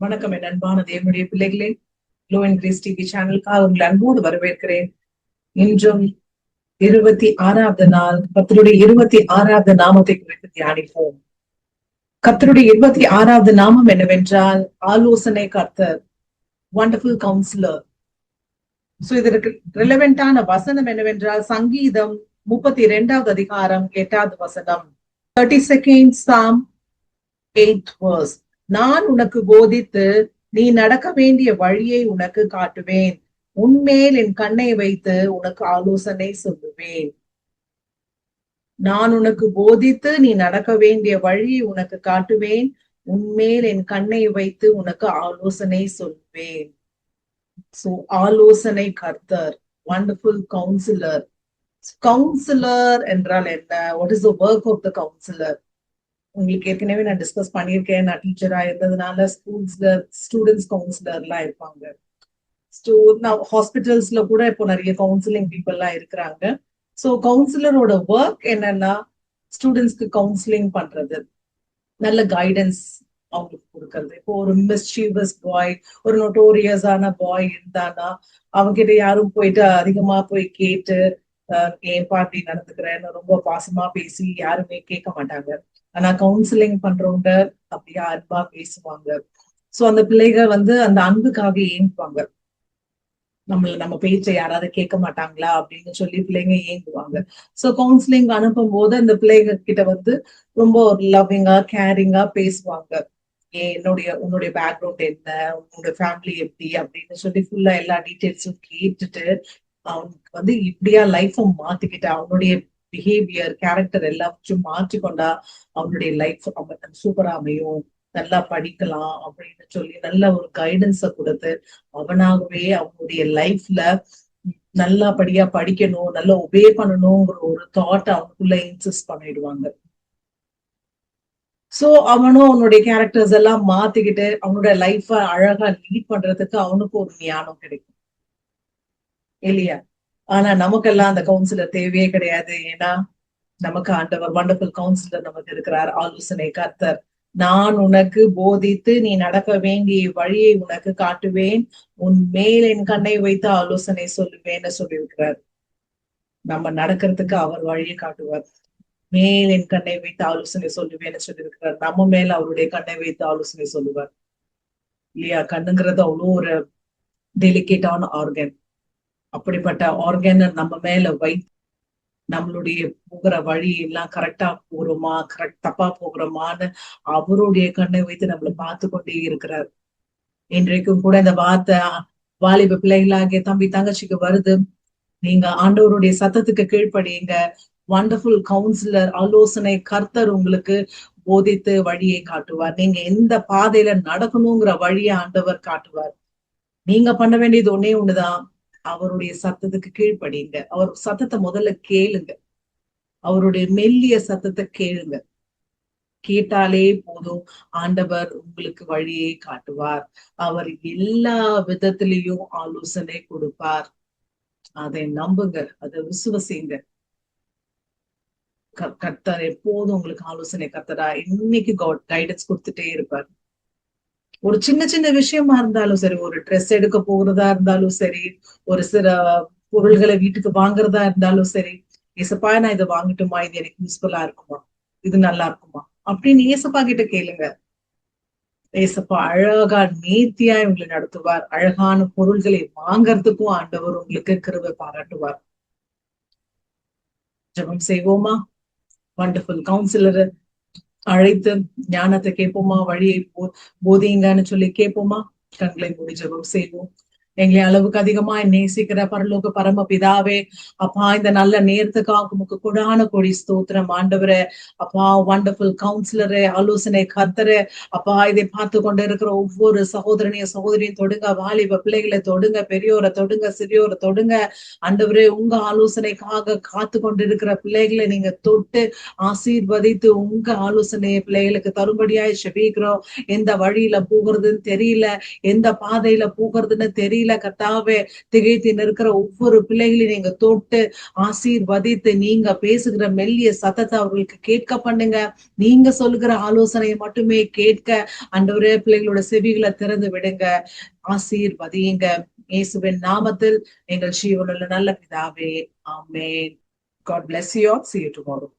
வணக்கம் என் அன்பான தேவனுடைய பிள்ளைகளே, க்ளோ அண்ட் கிரேஸ் டிவி சேனலுக்காக உங்களை அன்போடு வரவேற்கிறேன். இன்றும் 26வது நாள் கர்த்தருடைய 26வது நாமத்தை குறித்து தியானிப்போம். கர்த்தருடைய 26வது நாமம் என்னவென்றால் ஆலோசனை கர்த்தர், வண்டர்ஃபுல் கவுன்சிலர். சோ இதற்கு ரிலவெண்டான வசனம் என்னவென்றால் சங்கீதம் 32வது அதிகாரம் 8வது வசனம், 32nd Psalm 8th verse. நான் உனக்கு போதித்து நீ நடக்க வேண்டிய வழியை உனக்கு காட்டுவேன், உன்மேல் என் கண்ணை வைத்து உனக்கு ஆலோசனை சொல்லுவேன். நான் உனக்கு போதித்து நீ நடக்க வேண்டிய வழியை உனக்கு காட்டுவேன், உன்மேல் என் கண்ணை வைத்து உனக்கு ஆலோசனை சொல்லுவேன். சோ ஆலோசனை கர்த்தர், வண்டர்ஃபுல் கவுன்சிலர். கவுன்சிலர் என்றால் என்ன? What is the work of the councillor? உங்களுக்கு ஏற்கனவே நான் டிஸ்கஸ் பண்ணியிருக்கேன். நான் டீச்சரா இருந்ததுனால ஸ்கூல்ஸ்ல ஸ்டூடெண்ட்ஸ் கவுன்சிலர் எல்லாம் இருப்பாங்க. ஹாஸ்பிட்டல்ஸ்ல கூட இப்போ நிறைய கவுன்சிலிங் பீப்புள் எல்லாம் இருக்கிறாங்க. சோ கவுன்சிலரோட ஒர்க் என்னன்னா, ஸ்டூடெண்ட்ஸ்க்கு கவுன்சிலிங் பண்றது, நல்ல கைடன்ஸ் அவங்களுக்கு கொடுக்கறது. இப்போ ஒரு மிஸ்சீவஸ் பாய், ஒரு நோட்டோரியஸான பாய் இருந்தானா அவங்கிட்ட யாரும் போயிட்டு அதிகமா போய் கேட்டு ஏன்பா அப்படி நடந்துக்கிறேன்னு ரொம்ப பாசமா பேசி யாருமே கேட்க மாட்டாங்க. ஆனா கவுன்சிலிங் பண்றவங்க அப்படியே அன்பா பேசுவாங்க. சோ அந்த பிள்ளைகள் அந்த அன்புக்காக ஏங்குவாங்க. நம்ம பேச்சை யாராவது கேட்க மாட்டாங்களா அப்படின்னு சொல்லி பிள்ளைங்க ஏங்குவாங்க. சோ கவுன்சிலிங் அனுப்பும் போது அந்த பிள்ளைங்க கிட்ட ரொம்ப லவ்விங்கா கேரிங்கா பேசுவாங்க. உன்னுடைய பேக்ரவுண்ட் என்ன, உன்னோட ஃபேமிலி எப்படி அப்படின்னு சொல்லி ஃபுல்லா எல்லா டீட்டெயில்ஸும் கேட்டுட்டு அவனுக்கு இப்படியா லைஃப மாத்திக்கிட்ட அவனுடைய பிஹேவியர் கேரக்டர் எல்லாத்தையும் மாற்றிக்கொண்டா அவனுடைய லைஃப் சூப்பரா அமையும், நல்லா படிக்கலாம் அப்படின்னு சொல்லி நல்ல ஒரு கைடன்ஸ கொடுத்து அவனாகவே அவனுடைய லைஃப்ல நல்லபடியா படிக்கணும், நல்லா ஒபே பண்ணணுங்கிற ஒரு தாட் அவனுக்குள்ள இன்சிஸ்ட் பண்ணிடுவாங்க. சோ அவனும் அவனுடைய கேரக்டர்ஸ் எல்லாம் மாத்திக்கிட்டு அவனுடைய லைஃப அழகா லீட் பண்றதுக்கு அவனுக்கு ஒரு ஞானம் கிடைக்கும் இல்லையா? ஆனா நமக்கெல்லாம் அந்த கவுன்சிலர் தேவையே கிடையாது. ஏன்னா நமக்கு ஆண்டவர் வண்டர்ஃபுல் கவுன்சிலர் நமக்கு இருக்கிறார், ஆலோசனை கர்த்தர். நான் உனக்கு போதித்து நீ நடக்க வேண்டிய வழியை உனக்கு காட்டுவேன், உன் மேல் என் கண்ணை வைத்து ஆலோசனை சொல்லுவேன்னு சொல்லியிருக்கிறார். நம்ம நடக்கிறதுக்கு அவர் வழியை காட்டுவார். மேல் என் கண்ணை வைத்து ஆலோசனை சொல்லுவேன்னு சொல்லியிருக்கிறார். நம்ம மேல அவருடைய கண்ணை வைத்து ஆலோசனை சொல்லுவார் இல்லையா? கண்ணுங்கிறது அவ்வளோ ஒரு டெலிகேட்டான ஆர்கன். அப்படிப்பட்ட ஆர்கன் நம்ம மேல வைத்து நம்மளுடைய போகிற வழி எல்லாம் கரெக்டா போகிறோமா, தப்பா போகிறோமான்னு அவருடைய கண்ணை வைத்து நம்மளை பார்த்து கொண்டே இருக்கிறார். இன்றைக்கும் கூட இந்த வார்த்தை வாலிப பிள்ளைகளாகிய தம்பி தங்கச்சிக்கு வருது. நீங்க ஆண்டவருடைய சத்தத்துக்கு கீழ்ப்படியுங்க. வண்டர்ஃபுல் கவுன்சிலர், ஆலோசனை கர்த்தர் உங்களுக்கு போதித்து வழியை காட்டுவார். நீங்க எந்த பாதையில நடக்கணுங்கிற வழியை ஆண்டவர் காட்டுவார். நீங்க பண்ண வேண்டியது ஒன்னே ஒண்ணுதான், அவருடைய சத்தத்துக்கு கீழ்ப்படியுங்க. அவர் சத்தத்தை முதல்ல கேளுங்க, அவருடைய மெல்லிய சத்தத்தை கேளுங்க. கேட்டாலே போதும், ஆண்டவர் உங்களுக்கு வழியை காட்டுவார். அவர் எல்லா விதத்திலையும் ஆலோசனை கொடுப்பார். அதை நம்புங்க, அதை விசுவசிங்க. கர்த்தர் எப்போதும் உங்களுக்கு ஆலோசனை கர்த்தரா இன்னைக்கு கைடன்ஸ் கொடுத்துட்டே இருப்பார். ஒரு சின்ன சின்ன விஷயமா இருந்தாலும் சரி, ஒரு ட்ரெஸ் எடுக்க போகிறதா இருந்தாலும் சரி, ஒரு சில பொருள்களை வீட்டுக்கு வாங்குறதா இருந்தாலும் சரி, ஏசப்பா நான் இதை வாங்கட்டுமா, இது எனக்கு யூஸ்ஃபுல்லா இருக்குமா, இது நல்லா இருக்குமா அப்படின்னு ஏசப்பா கிட்ட கேளுங்க. ஏசப்பா அழகா நேர்த்தியா உங்களை நடத்துவார். அழகான பொருள்களை வாங்கறதுக்கும் ஆண்டவர் உங்களுக்கு கிருபை பாராட்டுவார். ஜெபம் செய்வோமா? வண்டர்ஃபுல் கவுன்சிலர் அழைத்து ஞானத்தை கேட்போமா, வழியை போதிங்கன்னு சொல்லி கேட்போமா? கண்களை மூடி ஜெபம் செய்வோம். எங்களை அளவுக்கு அதிகமா நேசிக்கிற பரலோக பரம பிதாவே, அப்பா இந்த நல்ல நேரத்துக்காக உமக்கு கொடான கொடி ஸ்தோத்திரம் ஆண்டவரே. அப்பா வண்டர்ஃபுல் கவுன்சிலரே, ஆலோசனை கர்த்தரே, அப்பா இதை பார்த்து கொண்டு இருக்கிற ஒவ்வொரு சகோதரியும் தொடுங்க, வாலிப பிள்ளைகளை தொடுங்க, பெரியோரை தொடுங்க, சிறியோரை தொடுங்க ஆண்டவரே. உங்க ஆலோசனைக்காக காத்து கொண்டு இருக்கிற பிள்ளைகளை நீங்க தொட்டு ஆசீர்வதித்து உங்க ஆலோசனையை பிள்ளைகளுக்கு தரும்படியாய் செபிக்கிறோம். எந்த வழியில போகிறதுன்னு தெரியல, எந்த பாதையில போகிறதுன்னு தெரியல, மத்தியில கர்த்தாவே திகைத்து நிற்கிற ஒவ்வொரு பிள்ளைகளையும் நீங்க தொட்டு ஆசீர்வதித்து நீங்க பேசுகிற மெல்லிய சத்தத்தை அவர்களுக்கு கேட்க பண்ணுங்க. நீங்க சொல்லுகிற ஆலோசனையை மட்டுமே கேட்க ஆண்டவரே பிள்ளைகளோட செவிகளை திறந்து விடுங்க. ஆசீர்வதியுங்க. இயேசுவின் நாமத்தில் எங்கள் ஜீவனுள்ள நல்ல பிதாவே, ஆமென். God bless you all. See you tomorrow.